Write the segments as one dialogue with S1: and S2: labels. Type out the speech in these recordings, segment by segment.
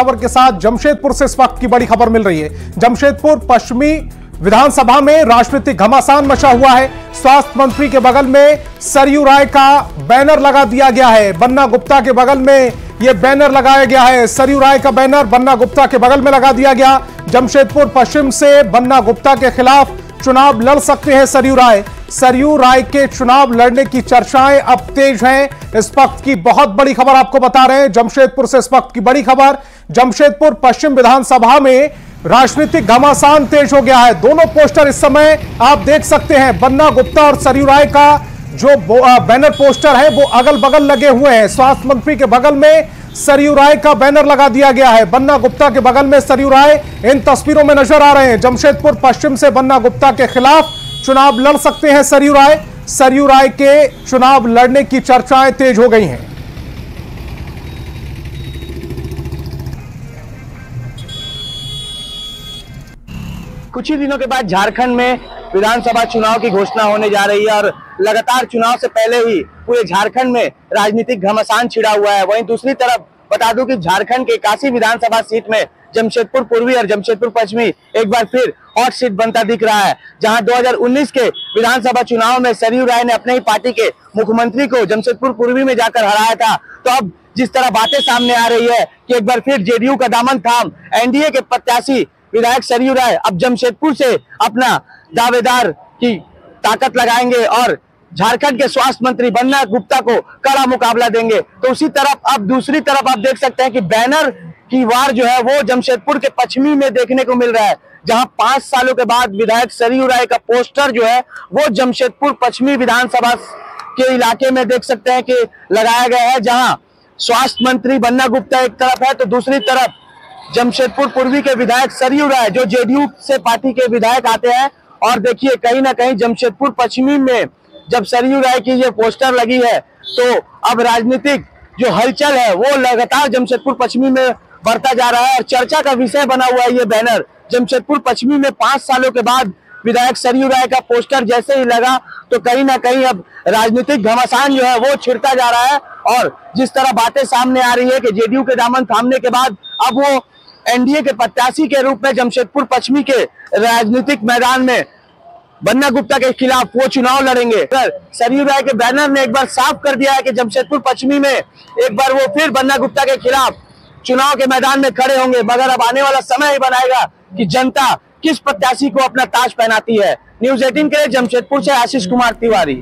S1: खबर के साथ जमशेदपुर से इस वक्त की बड़ी खबर मिल रही है। जमशेदपुर पश्चिमी विधानसभा में राजनीतिक घमासान मचा हुआ है। स्वास्थ्य मंत्री के बगल में सरयू राय का बैनर लगा दिया गया है। बन्ना गुप्ता के बगल में यह बैनर लगाया गया है। सरयू राय का बैनर बन्ना गुप्ता के बगल में लगा दिया गया। जमशेदपुर पश्चिम से बन्ना गुप्ता के खिलाफ चुनाव लड़ सकते हैं सरयू राय। सरयू राय के चुनाव लड़ने की चर्चाएं अब तेज हैं। इस वक्त की बहुत बड़ी खबर आपको बता रहे हैं। जमशेदपुर से इस वक्त की बड़ी खबर, जमशेदपुर पश्चिम विधानसभा में राजनीतिक घमासान तेज हो गया है। दोनों पोस्टर इस समय आप देख सकते हैं। बन्ना गुप्ता और सरयू राय का जो बैनर पोस्टर है वो अगल बगल लगे हुए हैं। स्वास्थ्य मंत्री के बगल में सरयू राय का बैनर लगा दिया गया है। बन्ना गुप्ता के बगल में सरयू राय इन तस्वीरों में नजर आ रहे हैं। जमशेदपुर पश्चिम से बन्ना गुप्ता के खिलाफ चुनाव लड़ सकते हैं सरयू राय। सरयू राय के चुनाव लड़ने की चर्चाएं तेज हो गई हैं।
S2: कुछ ही दिनों के बाद झारखंड में विधानसभा चुनाव की घोषणा होने जा रही है और लगातार चुनाव से पहले ही पूरे झारखंड में राजनीतिक घमासान छिड़ा हुआ है। वहीं दूसरी तरफ बता दूं कि झारखंड के 81 विधानसभा सीट में जमशेदपुर पूर्वी और जमशेदपुर पश्चिमी एक बार फिर हॉट सीट बनता दिख रहा है। जहां 2019 के विधानसभा चुनाव में सरयू राय ने अपने ही पार्टी के मुख्यमंत्री को जमशेदपुर पूर्वी में जाकर हराया था, तो अब जिस तरह बातें सामने आ रही है कि एक बार फिर जेडीयू का दामन थाम एनडीए के प्रत्याशी विधायक सरयू राय अब जमशेदपुर से अपना दावेदार की ताकत लगाएंगे और झारखंड के स्वास्थ्य मंत्री बन्ना गुप्ता को कड़ा मुकाबला देंगे। तो उसी तरफ अब दूसरी तरफ आप देख सकते हैं कि बैनर की वार जो है वो जमशेदपुर के पश्चिमी में देखने को मिल रहा है, जहां 5 सालों के बाद विधायक सरयू राय का पोस्टर जो है वो जमशेदपुर पश्चिमी विधानसभा के इलाके में देख सकते हैं कि लगाया गया है। जहां स्वास्थ्य मंत्री बन्ना गुप्ता एक तरफ है तो दूसरी तरफ जमशेदपुर पूर्वी के विधायक सरयू राय जो जेडीयू से पार्टी के विधायक आते हैं। और देखिए कहीं ना कहीं जमशेदपुर पश्चिमी में जब सरयू राय की ये पोस्टर लगी है तो अब राजनीतिक जो हलचल है वो लगातार जमशेदपुर पश्चिमी में बढ़ता जा रहा है और चर्चा का विषय बना हुआ है ये बैनर। जमशेदपुर पश्चिमी में 5 सालों के बाद विधायक सरयू राय का पोस्टर जैसे ही लगा तो कहीं ना कहीं अब राजनीतिक घमासान जो है वो छिड़ता जा रहा है। और जिस तरह बातें सामने आ रही है कि जेडीयू के दामन थामने के बाद अब वो एनडीए के प्रत्याशी के रूप में जमशेदपुर पश्चिमी के राजनीतिक मैदान में बन्ना गुप्ता के खिलाफ वो चुनाव लड़ेंगे। सरयू राय के बैनर ने एक बार साफ कर दिया है कि जमशेदपुर पश्चिमी में एक बार वो फिर बन्ना गुप्ता के खिलाफ चुनाव के मैदान में खड़े होंगे, मगर अब आने वाला समय ही बनाएगा कि जनता किस प्रत्याशी को अपना ताज पहनाती है। न्यूज़ 18 के लिए जमशेदपुर से आशीष कुमार तिवारी।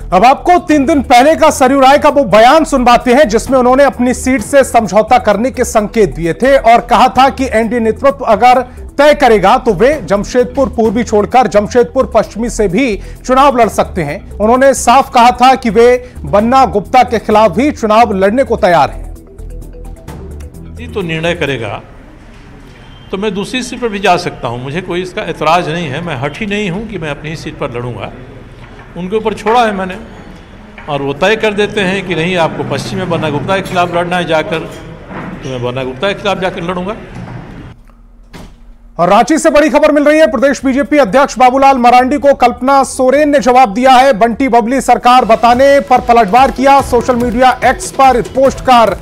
S1: अब आपको 3 दिन पहले का सरयू राय का वो बयान सुनवाते हैं जिसमें उन्होंने अपनी सीट से समझौता करने के संकेत दिए थे और कहा था कि एनडीए नेतृत्व अगर तय करेगा तो वे जमशेदपुर पूर्वी छोड़कर जमशेदपुर पश्चिमी से भी चुनाव लड़ सकते हैं। उन्होंने साफ कहा था कि वे बन्ना गुप्ता के खिलाफ भी चुनाव लड़ने को तैयार हैं।
S3: तो निर्णय करेगा तो मैं दूसरी सीट पर भी जा सकता हूं, मुझे कोई इसका एतराज नहीं है। मैं हठी नहीं हूं कि मैं अपनी ही सीट पर लड़ूंगा। उनके ऊपर छोड़ा है मैंने और वो तय कर देते हैं कि नहीं आपको पश्चिम में बन्ना गुप्ता के खिलाफ लड़ना है जाकर, तो मैं बन्ना गुप्ता के खिलाफ जाकर लड़ूंगा।
S1: और रांची से बड़ी खबर मिल रही है। प्रदेश बीजेपी अध्यक्ष बाबूलाल मरांडी को कल्पना सोरेन ने जवाब दिया है। बंटी बबली सरकार बताने पर पलटवार किया। सोशल मीडिया एक्स पर पोस्ट कर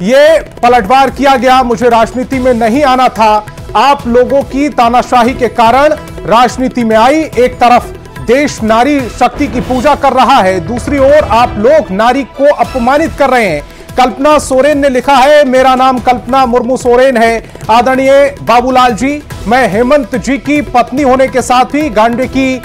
S1: यह पलटवार किया गया। मुझे राजनीति में नहीं आना था, आप लोगों की तानाशाही के कारण राजनीति में आई। एक तरफ देश नारी शक्ति की पूजा कर रहा है, दूसरी ओर आप लोग नारी को अपमानित कर रहे हैं। कल्पना सोरेन ने लिखा है, मेरा नाम कल्पना मुर्मू सोरेन है। आदरणीय बाबूलाल जी, मैं हेमंत जी की पत्नी होने के साथ ही गांडे की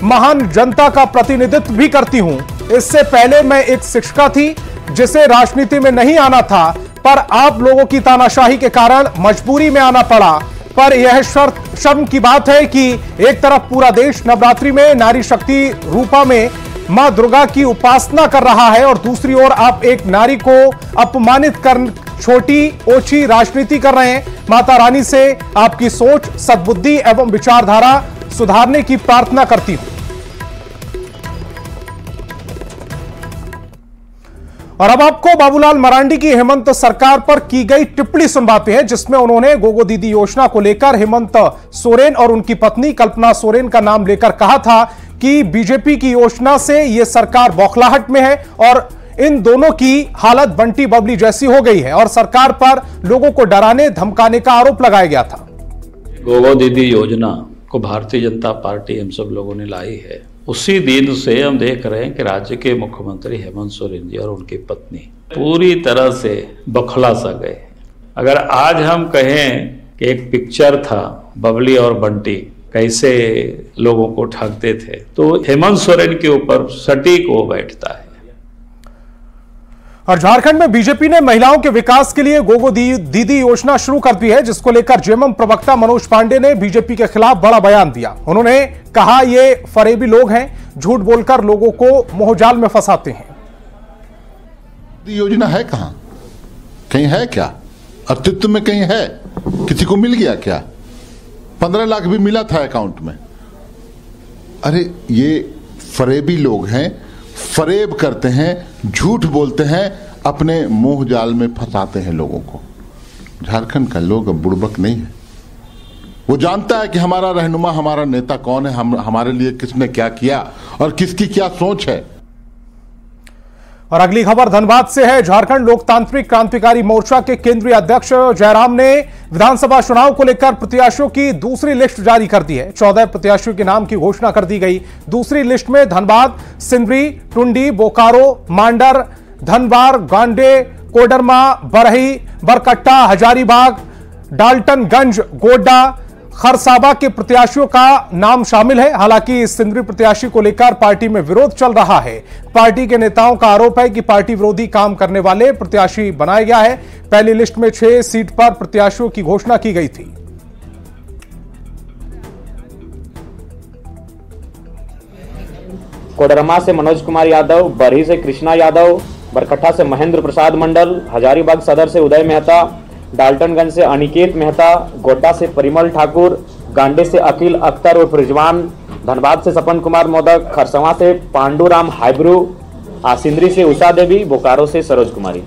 S1: महान जनता का प्रतिनिधित्व भी करती हूं। इससे पहले मैं एक शिक्षिका थी जिसे राजनीति में नहीं आना था, पर आप लोगों की तानाशाही के कारण मजबूरी में आना पड़ा। पर यह शर्म की बात है कि एक तरफ पूरा देश नवरात्रि में नारी शक्ति रूपा में मां दुर्गा की उपासना कर रहा है और दूसरी ओर आप एक नारी को अपमानित कर छोटी ओछी राजनीति कर रहे हैं। माता रानी से आपकी सोच, सद्बुद्धि एवं विचारधारा सुधारने की प्रार्थना करती हूं। और अब आपको बाबूलाल मरांडी की हेमंत सरकार पर की गई टिप्पणी सुनवाते हैं जिसमें उन्होंने गोगो दीदी योजना को लेकर हेमंत सोरेन और उनकी पत्नी कल्पना सोरेन का नाम लेकर कहा था कि बीजेपी की योजना से यह सरकार बौखलाहट में है और इन दोनों की हालत बंटी बबली जैसी हो गई है और सरकार पर लोगों को डराने धमकाने का आरोप लगाया गया था।
S4: गोगो दीदी योजना को भारतीय जनता पार्टी हम सब लोगों ने लाई है। उसी दिन से हम देख रहे हैं कि राज्य के मुख्यमंत्री हेमंत सोरेन जी और उनकी पत्नी पूरी तरह से बौखला सा गए। अगर आज हम कहें कि एक पिक्चर था बबली और बंटी कैसे लोगों को ठगते थे, तो हेमंत सोरेन के ऊपर सटीक वो बैठता है।
S1: और झारखंड में बीजेपी ने महिलाओं के विकास के लिए गोगो दीदी योजना शुरू कर दी है, जिसको लेकर जेएमएम प्रवक्ता मनोज पांडे ने बीजेपी के खिलाफ बड़ा बयान दिया। उन्होंने कहा ये फरेबी लोग हैं, झूठ बोलकर लोगों को मोहजाल में फंसाते हैं।
S5: योजना है कहां? कहीं है क्या? अस्तित्व में कहीं है? किसी को मिल गया क्या? 15 लाख भी मिला था अकाउंट में। अरे ये फरेबी लोग हैं, फरेब करते हैं, झूठ बोलते हैं, अपने मोह जाल में फंसाते हैं लोगों को। झारखंड का लोग अब बुड़बक नहीं है। वो जानता है कि हमारा रहनुमा, हमारा नेता कौन है, हमारे लिए किसने क्या किया और किसकी क्या सोच है।
S1: और अगली खबर धनबाद से है। झारखंड लोकतांत्रिक क्रांतिकारी मोर्चा के केंद्रीय अध्यक्ष जयराम ने विधानसभा चुनाव को लेकर प्रत्याशियों की दूसरी लिस्ट जारी कर दी है। 14 प्रत्याशियों के नाम की घोषणा कर दी गई। दूसरी लिस्ट में धनबाद, सिंदरी, टुंडी, बोकारो, मांडर, धनबाद, गांडे, कोडरमा, बरही, बरकट्टा, हजारीबाग, डाल्टनगंज, गोड्डा, खरसाबा के प्रत्याशियों का नाम शामिल है। हालांकि सिंदरी प्रत्याशी को लेकर पार्टी में विरोध चल रहा है। पार्टी के नेताओं का आरोप है कि पार्टी विरोधी काम करने वाले प्रत्याशी बनाया गया है। पहली लिस्ट में 6 सीट पर प्रत्याशियों की घोषणा की गई थी।
S6: कोडरमा से मनोज कुमार यादव, बरही से कृष्णा यादव, बरकट्टा से महेंद्र प्रसाद मंडल, हजारीबाग सदर से उदय मेहता, डाल्टनगंज से अनिकेत मेहता, गोड्डा से परिमल ठाकुर, गांडे से अकील अख्तर उर्फ रिजवान, धनबाद से सपन कुमार मोदक, खरसवा से पांडुराम हाइब्रू, सिंदरी से उषा देवी, बोकारो से सरोज कुमारी।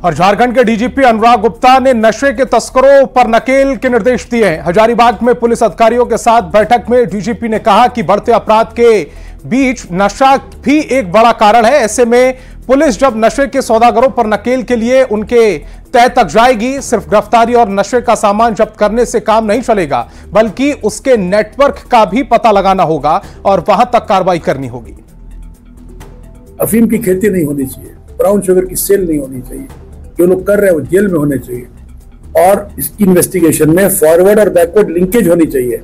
S1: और झारखंड के डीजीपी अनुराग गुप्ता ने नशे के तस्करों पर नकेल के निर्देश दिए हैं। हजारीबाग में पुलिस अधिकारियों के साथ बैठक में डीजीपी ने कहा कि बढ़ते अपराध के बीच नशा भी एक बड़ा कारण है। ऐसे में पुलिस जब नशे के सौदागरों पर नकेल के लिए उनके तह तक जाएगी, सिर्फ गिरफ्तारी और नशे का सामान जब्त करने से काम नहीं चलेगा, बल्कि उसके नेटवर्क का भी पता लगाना होगा और वहां तक कार्रवाई करनी होगी।
S7: अफीम की खेती नहीं होनी चाहिए, ब्राउन शुगर की सेल नहीं होनी चाहिए, जो लोग कर रहे हैं वो जेल में होने चाहिए, और इसकी इन्वेस्टिगेशन में फॉरवर्ड और बैकवर्ड लिंकेज होनी चाहिए।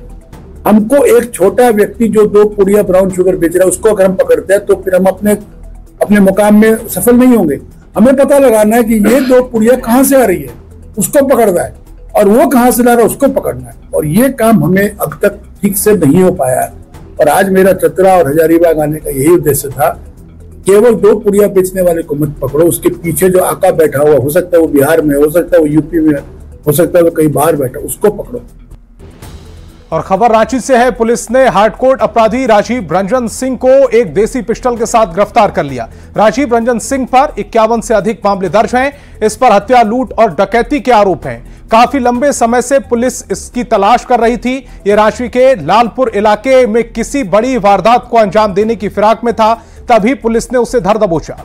S7: हमको एक छोटा व्यक्ति जो 2 पुड़िया ब्राउन शुगर बेच रहा है उसको अगर हम पकड़ते हैं तो फिर हम अपने मुकाम में सफल नहीं होंगे। हमें पता लगाना है कि ये 2 पुड़िया कहां से आ रही है, उसको पकड़ना है, और वो कहां से ला रहा है उसको पकड़ना है। और ये काम हमें अब तक ठीक से नहीं हो पाया है। और आज मेरा चतरा और हजारीबाग आने का यही उद्देश्य था, केवल 2 पुड़िया बेचने वाले को मत पकड़ो, उसके पीछे जो आका बैठा हुआ, हो सकता है वो बिहार में, हो सकता है वो यूपी में, हो सकता है वो कहीं बाहर बैठा, उसको पकड़ो।
S1: और खबर रांची से है। पुलिस ने हार्डकोर अपराधी राजीव रंजन सिंह को एक देसी पिस्टल के साथ गिरफ्तार कर लिया। राजीव रंजन सिंह पर 51 से अधिक मामले दर्ज हैं। इस पर हत्या, लूट और डकैती के आरोप हैं। काफी लंबे समय से पुलिस इसकी तलाश कर रही थी। यह रांची के लालपुर इलाके में किसी बड़ी वारदात को अंजाम देने की फिराक में था, तभी पुलिस ने उसे धर दबोचा।